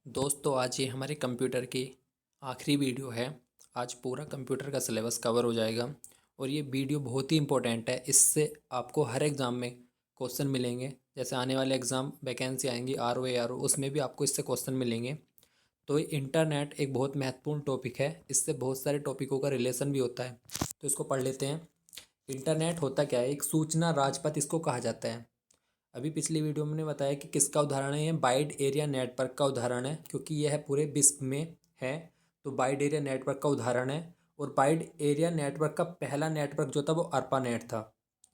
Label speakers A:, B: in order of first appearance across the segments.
A: दोस्तों आज ये हमारे कंप्यूटर की आखिरी वीडियो है। आज पूरा कंप्यूटर का सिलेबस कवर हो जाएगा और ये वीडियो बहुत ही इम्पोर्टेंट है। इससे आपको हर एग्ज़ाम में क्वेश्चन मिलेंगे। जैसे आने वाले एग्ज़ाम वैकेंसी आएंगी RO उसमें भी आपको इससे क्वेश्चन मिलेंगे। तो ये इंटरनेट एक बहुत महत्वपूर्ण टॉपिक है। इससे बहुत सारे टॉपिकों का रिलेशन भी होता है, तो इसको पढ़ लेते हैं। इंटरनेट होता क्या है? एक सूचना राजपथ इसको कहा जाता है। अभी पिछली वीडियो में मैंने बताया कि किसका उदाहरण है। ये वाइड एरिया नेटवर्क का उदाहरण है, क्योंकि यह पूरे विश्व में है। तो वाइड एरिया नेटवर्क का उदाहरण है। और वाइड एरिया नेटवर्क का पहला नेटवर्क जो था वो ARPANET था।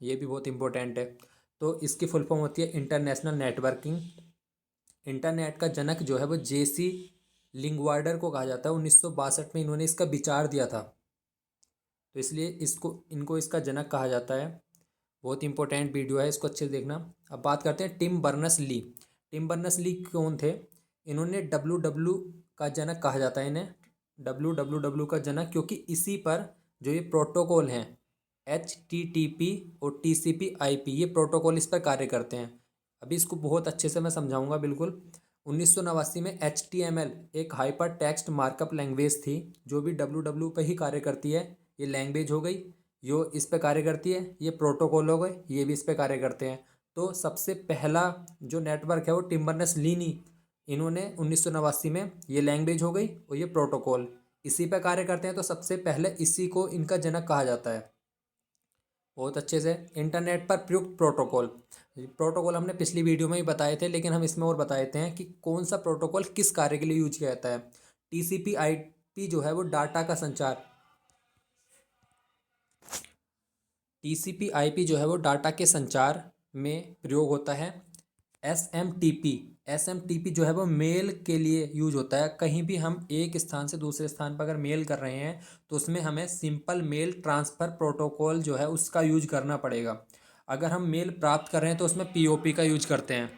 A: ये भी बहुत इंपॉर्टेंट है। तो इसकी फुल फॉर्म होती है इंटरनेशनल नेटवर्किंग। इंटरनेट का जनक जो है वो JC लिंगवार्डर को कहा जाता है। 1962 में इन्होंने इसका विचार दिया था, तो इसलिए इनको इसका जनक कहा जाता है। बहुत इंपॉर्टेंट वीडियो है, इसको अच्छे से देखना। अब बात करते हैं Tim Berners Lee. Tim Berners Lee कौन थे? इन्होंने WW का जनक कहा जाता है इन्हें। WWW का जनक, क्योंकि इसी पर जो ये प्रोटोकॉल हैं HTTP और TCP/IP, ये प्रोटोकॉल इस पर कार्य करते हैं। अभी इसको बहुत अच्छे से मैं समझाऊंगा बिल्कुल। 1989 में HTML एक हाइपर टेक्स्ट मार्कअप लैंग्वेज थी, जो भी WW पे ही कार्य करती है। ये लैंग्वेज हो गई, यो इस पे कार्य करती है। ये प्रोटोकॉल हो गए, ये भी इस पे कार्य करते हैं। तो सबसे पहला जो नेटवर्क है वो टिम बर्नर्स ली ने इन्होंने 1989 में, ये लैंग्वेज हो गई और ये प्रोटोकॉल इसी पे कार्य करते हैं। तो सबसे पहले इसी को इनका जनक कहा जाता है। बहुत अच्छे से इंटरनेट पर प्रयुक्त प्रोटोकॉल। प्रोटोकॉल हमने पिछली वीडियो में ही बताए थे, लेकिन हम इसमें और बता देते हैं कि कौन सा प्रोटोकॉल किस कार्य के लिए यूज किया जाता है। TCP/IP जो है वो डाटा का संचार, TCP/IP जो है वो डाटा के संचार में प्रयोग होता है। SMTP जो है वो मेल के लिए यूज होता है। कहीं भी हम एक स्थान से दूसरे स्थान पर अगर मेल कर रहे हैं तो उसमें हमें सिंपल मेल ट्रांसफ़र प्रोटोकॉल जो है उसका यूज करना पड़ेगा। अगर हम मेल प्राप्त कर रहे हैं तो उसमें POP का यूज करते हैं।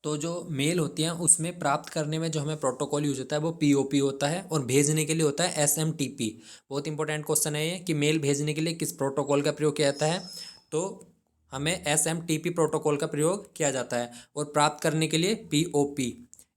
A: तो जो मेल होती है उसमें प्राप्त करने में जो हमें प्रोटोकॉल यूज होता है वो POP होता है, और भेजने के लिए होता है SMTP। बहुत इंपॉर्टेंट क्वेश्चन है ये कि मेल भेजने के लिए किस प्रोटोकॉल का प्रयोग किया जाता है। तो हमें SMTP प्रोटोकॉल का प्रयोग किया जाता है, और प्राप्त करने के लिए POP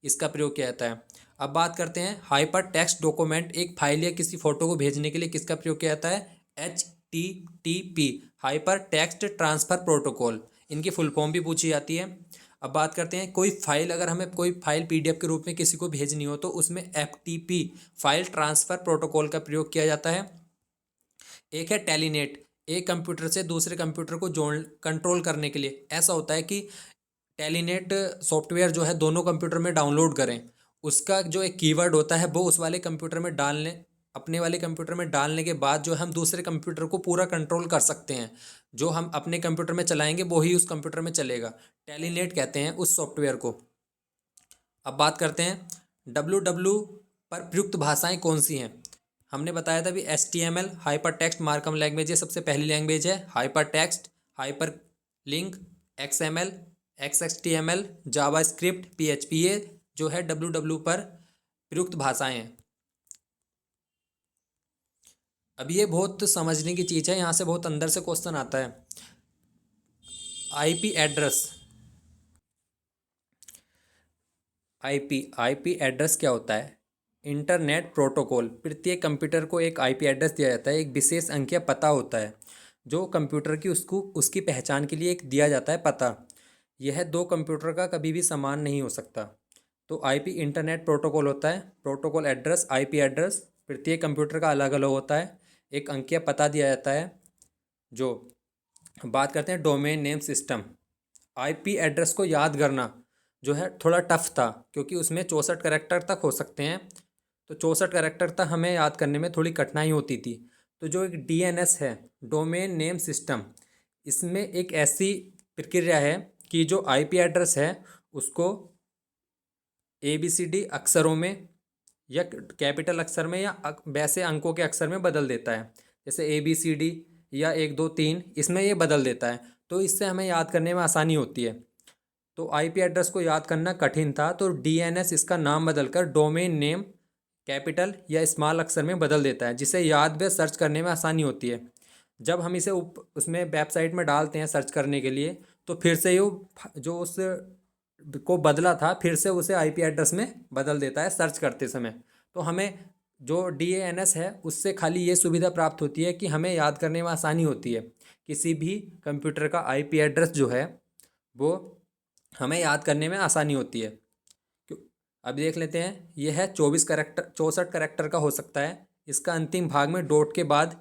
A: इसका प्रयोग किया जाता है। अब बात करते हैं हाइपर टेक्स्ट डॉक्यूमेंट, एक फाइल या किसी फोटो को भेजने के लिए किसका प्रयोग किया जाता है? HTTP, hyper text transfer protocol. इनकी फुल फॉर्म भी पूछी जाती है। अब बात करते हैं कोई फाइल, अगर हमें कोई फाइल PDF के रूप में किसी को भेजनी हो तो उसमें FTP, फाइल ट्रांसफ़र प्रोटोकॉल का प्रयोग किया जाता है। एक है टेलीनेट, एक कंप्यूटर से दूसरे कंप्यूटर को जोड़ कंट्रोल करने के लिए। ऐसा होता है कि टेलीनेट सॉफ्टवेयर जो है दोनों कंप्यूटर में डाउनलोड करें, उसका जो एक कीवर्ड होता है वो उस वाले कंप्यूटर में डालने, अपने वाले कंप्यूटर में डालने के बाद जो हम दूसरे कंप्यूटर को पूरा कंट्रोल कर सकते हैं। जो हम अपने कंप्यूटर में चलाएंगे वो ही उस कंप्यूटर में चलेगा। टेलीनेट कहते हैं उस सॉफ्टवेयर को। अब बात करते हैं WW पर प्रयुक्त भाषाएं कौन सी हैं। हमने बताया था भी HTML hyper text markup language, ये सबसे पहली लैंग्वेज है। Hyper text, hyper link, XML, XHTML, जावा स्क्रिप्ट, PHP, ये जो है WW पर प्रयुक्त भाषाएं हैं। अब ये बहुत समझने की चीज़ है, यहाँ से बहुत अंदर से क्वेश्चन आता है। IP एड्रेस, IP एड्रेस क्या होता है? Internet protocol. प्रत्येक कंप्यूटर को एक IP एड्रेस दिया जाता है, एक विशेष अंकीय पता होता है जो कंप्यूटर की उसको उसकी पहचान के लिए एक दिया जाता है पता। यह दो कंप्यूटर का कभी भी समान नहीं हो सकता। तो IP इंटरनेट प्रोटोकॉल होता है। प्रोटोकॉल एड्रेस, IP एड्रेस प्रत्येक कंप्यूटर का अलग अलग होता है, एक अंकीय पता दिया जाता है। जो बात करते हैं domain name system. IP address को याद करना जो है थोड़ा टफ था, क्योंकि उसमें 64 करैक्टर तक हो सकते हैं। तो 64 करैक्टर तक हमें याद करने में थोड़ी कठिनाई होती थी। तो जो एक DNS है, डोमेन नेम सिस्टम, इसमें एक ऐसी प्रक्रिया है कि जो IP एड्रेस है उसको ABCD अक्षरों में या कैपिटल अक्षर में या वैसे अंकों के अक्षर में बदल देता है। जैसे ABCD या 1 2 3, इसमें ये बदल देता है। तो इससे हमें याद करने में आसानी होती है। तो IP एड्रेस को याद करना कठिन था, तो DNS इसका नाम बदलकर डोमेन नेम कैपिटल या स्मॉल अक्षर में बदल देता है, जिससे याद व सर्च करने में आसानी होती है। जब हम इसे उसमें वेबसाइट में डालते हैं सर्च करने के लिए, तो फिर से जो उस को बदला था फिर से उसे आईपी एड्रेस में बदल देता है सर्च करते समय। तो हमें जो DANS है उससे खाली ये सुविधा प्राप्त होती है कि हमें याद करने में आसानी होती है। किसी भी कंप्यूटर का आईपी एड्रेस जो है वो हमें याद करने में आसानी होती है। क्यों, अब देख लेते हैं। यह है 64 करैक्टर का हो सकता है। इसका अंतिम भाग में डॉट के बाद,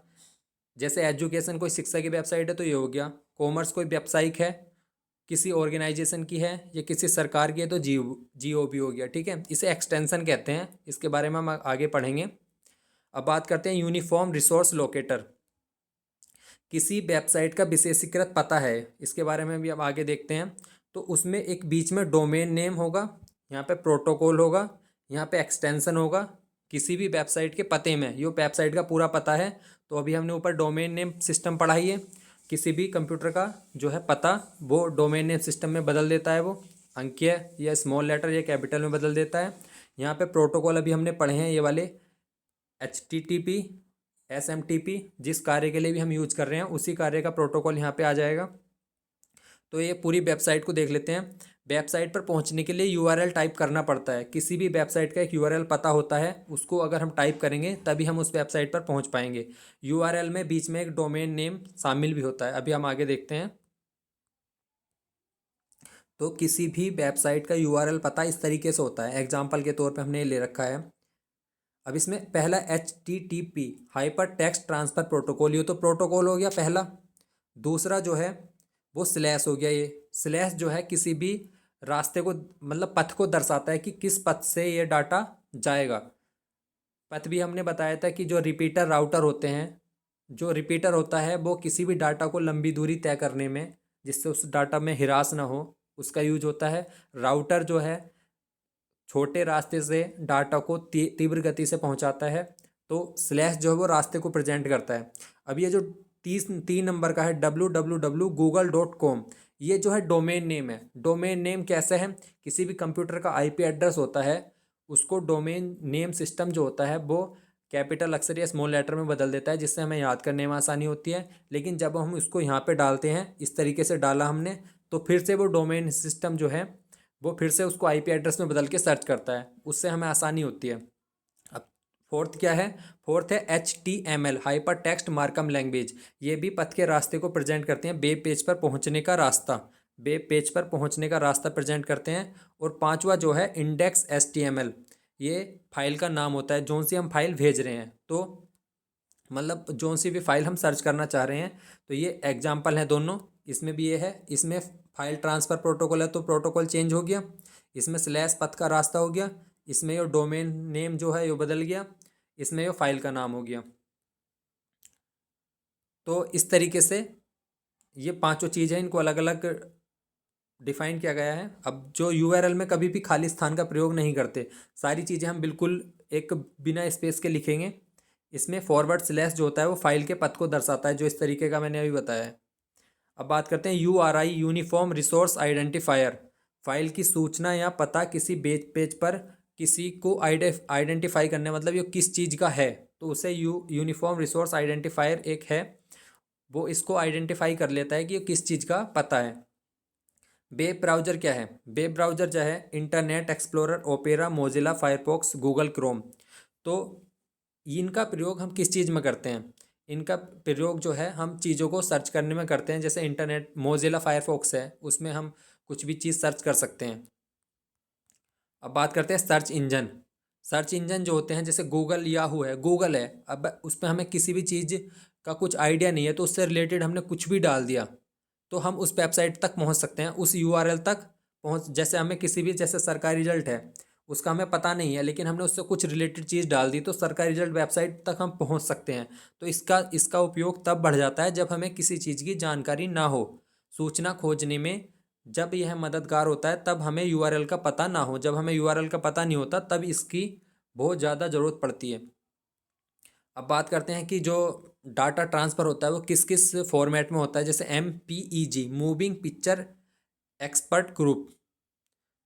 A: जैसे एजुकेशन कोई शिक्षा की वेबसाइट है तो ये हो गया, कॉमर्स कोई व्यावसायिक है, किसी ऑर्गेनाइजेशन की है या किसी सरकार की है तो GOB हो गया। ठीक है, इसे एक्सटेंशन कहते हैं, इसके बारे में हम आगे पढ़ेंगे। अब बात करते हैं यूनिफॉर्म रिसोर्स लोकेटर। किसी वेबसाइट का विशेषीकृत पता है, इसके बारे में भी अब आगे देखते हैं। तो उसमें एक बीच में डोमेन नेम होगा, यहाँ पे प्रोटोकॉल होगा, यहाँ पे एक्सटेंशन होगा। किसी भी वेबसाइट के पते में, ये वेबसाइट का पूरा पता है तो अभी हमने ऊपर डोमेन नेम सिस्टम पढ़ा ही है। किसी भी कंप्यूटर का जो है पता वो डोमेन नेम सिस्टम में बदल देता है, वो अंकीय या स्मॉल लेटर या कैपिटल में बदल देता है। यहाँ पे प्रोटोकॉल अभी हमने पढ़े हैं ये वाले, HTTP SMTP, जिस कार्य के लिए भी हम यूज कर रहे हैं उसी कार्य का प्रोटोकॉल यहाँ पे आ जाएगा। तो ये पूरी वेबसाइट को देख लेते हैं। वेबसाइट पर पहुँचने के लिए URL टाइप करना पड़ता है। किसी भी वेबसाइट का एक URL पता होता है, उसको अगर हम टाइप करेंगे तभी हम उस वेबसाइट पर पहुँच पाएंगे। URL में बीच में एक डोमेन नेम शामिल भी होता है, अभी हम आगे देखते हैं। तो किसी भी वेबसाइट का URL पता इस तरीके से होता है, एग्जाम्पल के तौर पर हमने ये ले रखा है। अब इसमें पहला HTTP hyper text transfer protocol, ये तो प्रोटोकॉल हो गया पहला। दूसरा जो है वो स्लैश हो गया। ये स्लैश जो है किसी भी रास्ते को, मतलब पथ को दर्शाता है कि किस पथ से ये डाटा जाएगा। पथ भी हमने बताया था कि जो रिपीटर राउटर होते हैं, जो रिपीटर होता है वो किसी भी डाटा को लंबी दूरी तय करने में, जिससे उस डाटा में हिरास ना हो, उसका यूज होता है। राउटर जो है छोटे रास्ते से डाटा को तीव्र गति से पहुंचाता है। तो स्लैश जो है वो रास्ते को प्रेजेंट करता है। अब ये जो 3 नंबर का है www.google.com, ये जो है डोमेन नेम है। डोमेन नेम कैसे है, किसी भी कंप्यूटर का आईपी एड्रेस होता है उसको डोमेन नेम सिस्टम जो होता है वो कैपिटल अक्षर या स्मॉल लेटर में बदल देता है, जिससे हमें याद करने में आसानी होती है। लेकिन जब हम इसको यहाँ पे डालते हैं, इस तरीके से डाला हमने, तो फिर से वो डोमेन सिस्टम जो है वो फिर से उसको आईपी एड्रेस में बदल के सर्च करता है, उससे हमें आसानी होती है। अब फोर्थ क्या है, फोर्थ है HTML hyper text markup language. ये भी पथ के रास्ते को प्रेजेंट करते हैं, वेब पेज पर पहुंचने का रास्ता, वेब पेज पर पहुंचने का रास्ता प्रेजेंट करते हैं। और पांचवा जो है इंडेक्स HTML, ये फाइल का नाम होता है जोन सी हम फाइल भेज रहे हैं। तो मतलब जोन सी भी फाइल हम सर्च करना चाह रहे हैं, तो ये एग्जाम्पल है दोनों। इसमें भी ये है, इसमें फाइल ट्रांसफ़र प्रोटोकॉल है तो प्रोटोकॉल चेंज हो गया, इसमें स्लैश पथ का रास्ता हो गया, इसमें ये डोमेन नेम जो है ये बदल गया, इसमें ये फाइल का नाम हो गया। तो इस तरीके से ये पांचों चीज़ हैं, इनको अलग अलग डिफाइन किया गया है। अब जो URL में कभी भी खाली स्थान का प्रयोग नहीं करते, सारी चीज़ें हम बिल्कुल एक बिना स्पेस के लिखेंगे। इसमें फॉरवर्ड स्लैश जो होता है वो फाइल के पथ को दर्शाता है, जो इस तरीके का मैंने अभी बताया है। अब बात करते हैं URI uniform resource identifier. File की सूचना या पता किसी पेज पर किसी को आइडेंटिफाई करने, मतलब ये किस चीज़ का है, तो उसे यूनिफॉर्म रिसोर्स आइडेंटिफायर एक है, वो इसको आइडेंटिफाई कर लेता है कि ये किस चीज़ का पता है। वेब ब्राउज़र क्या है, वेब ब्राउज़र जो है internet explorer, opera, Mozilla Firefox, Google Chrome. तो इनका प्रयोग हम किस चीज़ में करते हैं, इनका प्रयोग जो है हम चीज़ों को सर्च करने में करते हैं। जैसे इंटरनेट मोजिला फायरफॉक्स है, उसमें हम कुछ भी चीज़ सर्च कर सकते हैं। अब बात करते हैं सर्च इंजन। सर्च इंजन जो होते हैं, जैसे गूगल, याहू है, गूगल है, अब उस पर हमें किसी भी चीज़ का कुछ आइडिया नहीं है तो उससे रिलेटेड हमने कुछ भी डाल दिया तो हम उस वेबसाइट तक पहुंच सकते हैं, उस URL तक पहुंच। जैसे हमें किसी भी, जैसे सरकारी रिजल्ट है उसका हमें पता नहीं है, लेकिन हमने उससे कुछ रिलेटेड चीज़ डाल दी तो सरकारी रिजल्ट वेबसाइट तक हम पहुंच सकते हैं। तो इसका उपयोग तब बढ़ जाता है जब हमें किसी चीज़ की जानकारी ना हो। सूचना खोजने में जब यह मददगार होता है तब हमें URL का पता ना हो, जब हमें URL का पता नहीं होता तब इसकी बहुत ज़्यादा ज़रूरत पड़ती है। अब बात करते हैं कि जो डाटा ट्रांसफ़र होता है वो किस किस फॉर्मेट में होता है। जैसे MPEG moving picture expert group,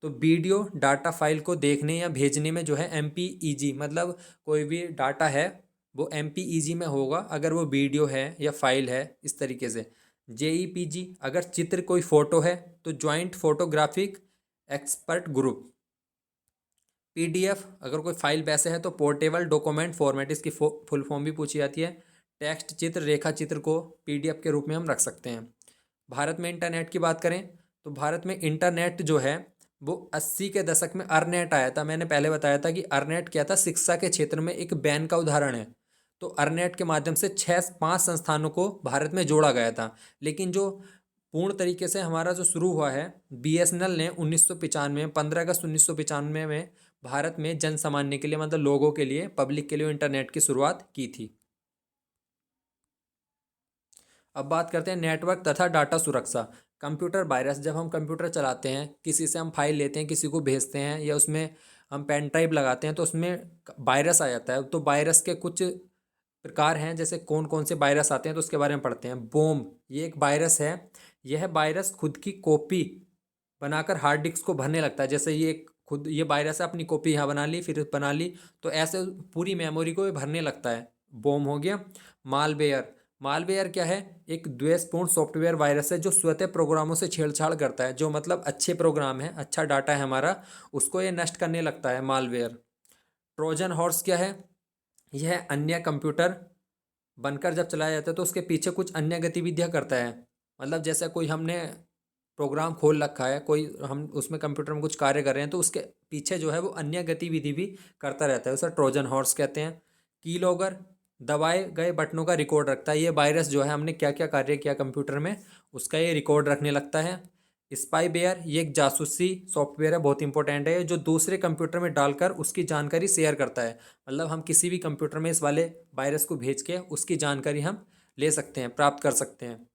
A: तो वीडियो डाटा फाइल को देखने या भेजने में जो है MPEG, मतलब कोई भी डाटा है वो MPEG में होगा अगर वो वीडियो है या फाइल है, इस तरीके से। JPEG अगर चित्र कोई फ़ोटो है तो joint photographic expert group. PDF, अगर कोई फाइल वैसे है तो पोर्टेबल डॉक्यूमेंट फॉर्मेट, इसकी फुल फॉर्म भी पूछी जाती है। टेक्स्ट चित्र, रेखा चित्र को पीडीएफ के रूप में हम रख सकते हैं। भारत में इंटरनेट की बात करें तो भारत में इंटरनेट जो है वो 80 के दशक में अरनेट आया था। मैंने पहले बताया था कि अरनेट क्या था, शिक्षा के क्षेत्र में एक बैन का उदाहरण है। तो अरनेट के माध्यम से 6-5 संस्थानों को भारत में जोड़ा गया था। लेकिन जो पूर्ण तरीके से हमारा जो शुरू हुआ है, बीएसएनएल ने 1995 15 अगस्त 1995 में भारत में जन सामान्य के लिए, मतलब लोगों के लिए, पब्लिक के लिए इंटरनेट की शुरुआत की थी। अब बात करते हैं नेटवर्क तथा डाटा सुरक्षा। कंप्यूटर वायरस, जब हम कंप्यूटर चलाते हैं, किसी से हम फाइल लेते हैं, किसी को भेजते हैं, या उसमें हम पेन ड्राइव लगाते हैं तो उसमें वायरस आ जाता है। तो वायरस के कुछ प्रकार हैं, जैसे कौन कौन से वायरस आते हैं तो उसके बारे में पढ़ते हैं। बोम, ये एक वायरस है। यह वायरस खुद की कॉपी बनाकर हार्ड डिस्क को भरने लगता है। जैसे ये वायरस है, अपनी कॉपी यहाँ बना ली, फिर बना ली, तो ऐसे पूरी मेमोरी को ये भरने लगता है। बोम हो गया। मालवेयर, मालवेयर क्या है, एक द्वेषपूर्ण सॉफ्टवेयर वायरस है जो स्वतः प्रोग्रामों से छेड़छाड़ करता है। जो मतलब अच्छे प्रोग्राम है, अच्छा डाटा है हमारा, उसको ये नष्ट करने लगता है, मालवेयर। ट्रोजन हॉर्स क्या है, यह अन्य कंप्यूटर बनकर जब चलाया जाता है तो उसके पीछे कुछ अन्य गतिविधियां करता है। मतलब जैसे कोई हमने प्रोग्राम खोल रखा है, कोई हम उसमें कंप्यूटर में कुछ कार्य कर रहे हैं, तो उसके पीछे जो है वो अन्य गतिविधि भी करता रहता है, उसे ट्रोजन हॉर्स कहते हैं। कीलॉगर, दबाए गए बटनों का रिकॉर्ड रखता है। ये वायरस जो है, हमने क्या क्या कार्य किया कंप्यूटर में, उसका ये रिकॉर्ड रखने लगता है। स्पाईवेयर, ये एक जासूसी सॉफ्टवेयर है, बहुत इंपॉर्टेंट है, जो दूसरे कंप्यूटर में डालकर उसकी जानकारी शेयर करता है। मतलब हम किसी भी कंप्यूटर में इस वाले वायरस को भेज के उसकी जानकारी हम ले सकते हैं, प्राप्त कर सकते हैं।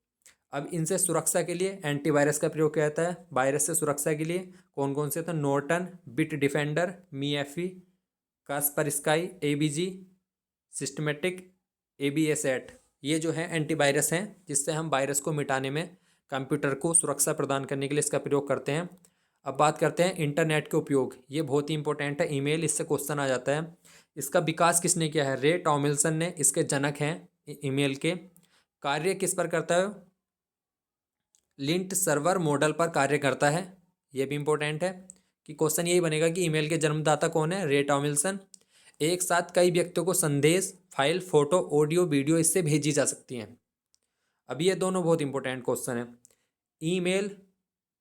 A: अब इनसे सुरक्षा के लिए एंटीवायरस का प्रयोग किया जाता है। वायरस से सुरक्षा के लिए कौन कौन से, तो Norton, Bitdefender, McAfee, Kaspersky, AVG, systematic, एबीएसएट, ये जो है एंटीवायरस हैं जिससे हम वायरस को मिटाने में, कंप्यूटर को सुरक्षा प्रदान करने के लिए इसका प्रयोग करते हैं। अब बात करते हैं इंटरनेट के उपयोग। ये बहुत ही इंपॉर्टेंट है। ईमेल, इससे क्वेश्चन आ जाता है। इसका विकास किसने किया है, रे टॉमिल्सन ने इसके जनक हैं ईमेल के। कार्य किस पर करता है, लिंट सर्वर मॉडल पर कार्य करता है। ये भी इंपॉर्टेंट है कि क्वेश्चन यही बनेगा कि ईमेल के जन्मदाता कौन है, रे टॉमिल्सन। एक साथ कई व्यक्तियों को संदेश, फाइल, फोटो, ऑडियो, वीडियो इससे भेजी जा सकती हैं। अब ये दोनों बहुत इंपॉर्टेंट क्वेश्चन है। ईमेल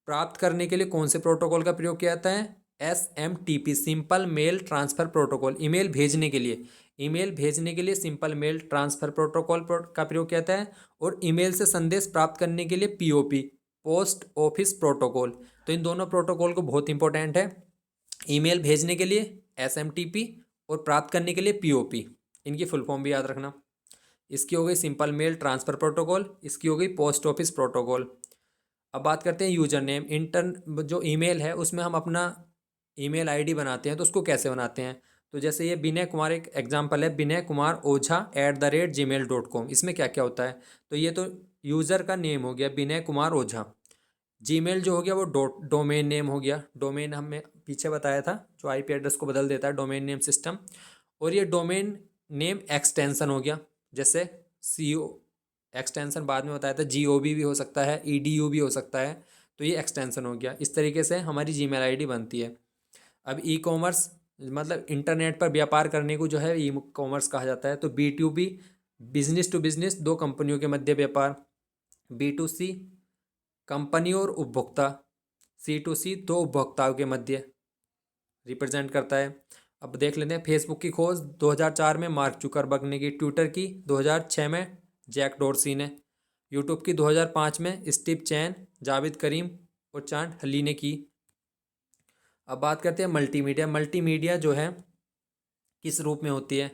A: प्राप्त करने के लिए कौन से प्रोटोकॉल का प्रयोग किया जाता है, SMTP, simple mail transfer protocol. Email भेजने के लिए, सिंपल मेल ट्रांसफर प्रोटोकॉल का प्रयोग किया जाता है। और ईमेल से संदेश प्राप्त करने के लिए POP, पोस्ट ऑफिस प्रोटोकॉल। तो इन दोनों प्रोटोकॉल को बहुत इंपॉर्टेंट है। ईमेल भेजने के लिए SMTP और प्राप्त करने के लिए POP, इनकी फुल फॉर्म भी याद रखना। इसकी हो गई सिंपल मेल ट्रांसफ़र प्रोटोकॉल, इसकी हो गई पोस्ट ऑफिस प्रोटोकॉल। अब बात करते हैं यूजर नेम। जो ईमेल है उसमें हम अपना ईमेल आईडी बनाते हैं, तो उसको कैसे बनाते हैं, तो जैसे ये विनय कुमार एक एग्जांपल है, विनय कुमार ओझा @gmail.com। इसमें क्या क्या होता है, तो ये तो यूज़र का नेम हो गया, विनय कुमार ओझा। जीमेल जो हो गया वो डोमेन नेम हो गया। डोमेन हमें पीछे बताया था, जो IP एड्रेस को बदल देता है, डोमेन नेम सिस्टम। और ये डोमेन नेम एक्सटेंशन हो गया, जैसे CO एक्सटेंशन बाद में बताया था, GOB भी हो सकता है, EDU भी हो सकता है, तो ये एक्सटेंशन हो गया। इस तरीके से हमारी जीमेल आईडी बनती है। अब E-कॉमर्स, मतलब इंटरनेट पर व्यापार करने को जो है E-कॉमर्स कहा जाता है। तो B2B, बिजनेस टू बिजनेस, दो कंपनियों के मध्य व्यापार। B2C, कंपनी और उपभोक्ता। C2C, दो उपभोक्ताओं के मध्य रिप्रेजेंट करता है। अब देख लेते हैं फेसबुक की खोज 2004 में मार्क जुकरबर्ग ने की, ट्विटर की 2006 में जैक डोर्सी ने, यूट्यूब की 2005 में स्टीव चैन, जावेद करीम और चांद हली ने की। अब बात करते हैं मल्टीमीडिया। मल्टीमीडिया जो है किस रूप में होती है,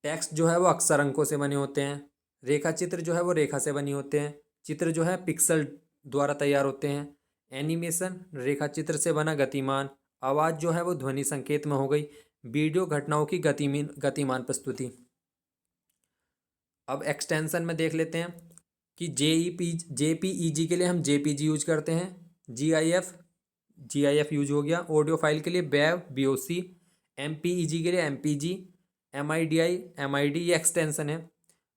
A: टेक्स्ट जो है वो अक्षर अंकों से बने होते हैं, रेखा चित्र जो है वो रेखा से बनी होते हैं, चित्र जो है पिक्सल द्वारा तैयार होते हैं, एनिमेशन रेखा चित्र से बना गतिमान, आवाज़ जो है वो ध्वनि संकेत में हो गई, वीडियो घटनाओं की गतिमान प्रस्तुति। अब एक्सटेंशन में देख लेते हैं कि JPEG के लिए हम JPG यूज करते हैं, GIF यूज हो गया, ऑडियो फाइल के लिए WAV, MPEG के लिए MPG, MIDI, MID ये एक्सटेंशन है।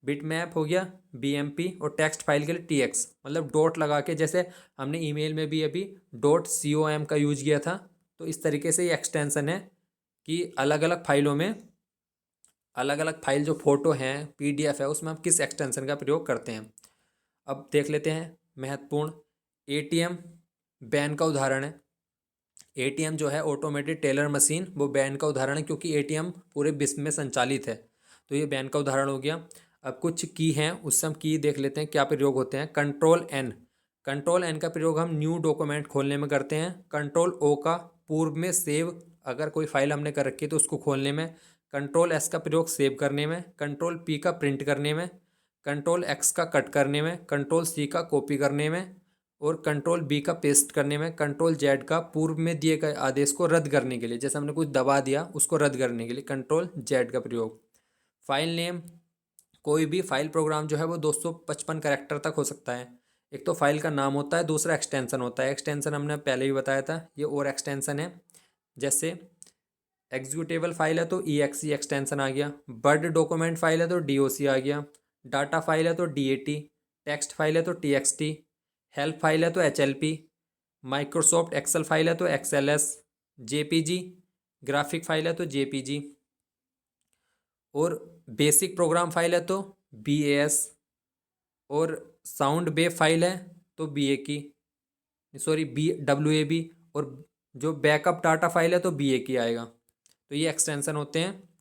A: बिट मैप हो गया BMP, और टेक्स्ट फाइल के लिए TX, मतलब डॉट लगा के, जैसे हमने ईमेल में भी अभी .com का यूज किया था। तो इस तरीके से ये एक्सटेंशन है कि अलग अलग फाइलों में, अलग अलग फाइल जो फोटो हैं PDF है उसमें हम किस एक्सटेंशन का प्रयोग करते हैं। अब देख लेते हैं महत्वपूर्ण ATM बैन का उदाहरण है। ATM जो है ऑटोमेटेड टेलर मशीन, वो बैन का उदाहरण है क्योंकि ATM पूरे विश्व में संचालित है, तो ये बैन का उदाहरण हो गया। अब कुछ की हैं, उससे हम की देख लेते हैं क्या प्रयोग होते हैं। कंट्रोल N का प्रयोग हम न्यू डॉक्यूमेंट खोलने में करते हैं। कंट्रोल O का पूर्व में सेव, अगर कोई फाइल हमने कर रखी है तो उसको खोलने में। कंट्रोल S का प्रयोग सेव करने में। कंट्रोल P का प्रिंट करने में। कंट्रोल X का कट करने में। कंट्रोल C का कॉपी करने में। और कंट्रोल B का पेस्ट करने में। कंट्रोल Z का पूर्व में दिए गए आदेश को रद्द करने के लिए, जैसे हमने कुछ दबा दिया उसको रद्द करने के लिए कंट्रोल Z का प्रयोग। फाइल नेम, कोई भी फाइल प्रोग्राम जो है वो 255 कैरेक्टर तक हो सकता है। एक तो फाइल का नाम होता है, दूसरा एक्सटेंशन होता है। एक्सटेंशन हमने पहले ही बताया था, ये और एक्सटेंशन है। जैसे एग्जीक्यूटेबल फाइल है तो EXE एक्सटेंशन आ गया। वर्ड डॉक्यूमेंट फाइल है तो DOC आ गया। डाटा फाइल है तो DAT। टेक्स्ट फाइल है तो TXT। हेल्प फाइल है तो HLP। माइक्रोसॉफ्ट एक्सेल फाइल है तो XLS। JPG ग्राफिक फाइल है तो JPG। और बेसिक प्रोग्राम फाइल है तो BAS। और साउंड वेव फाइल है तो BAK, सॉरी WAV। और जो बैकअप डाटा फाइल है तो BAK आएगा। तो ये एक्सटेंशन होते हैं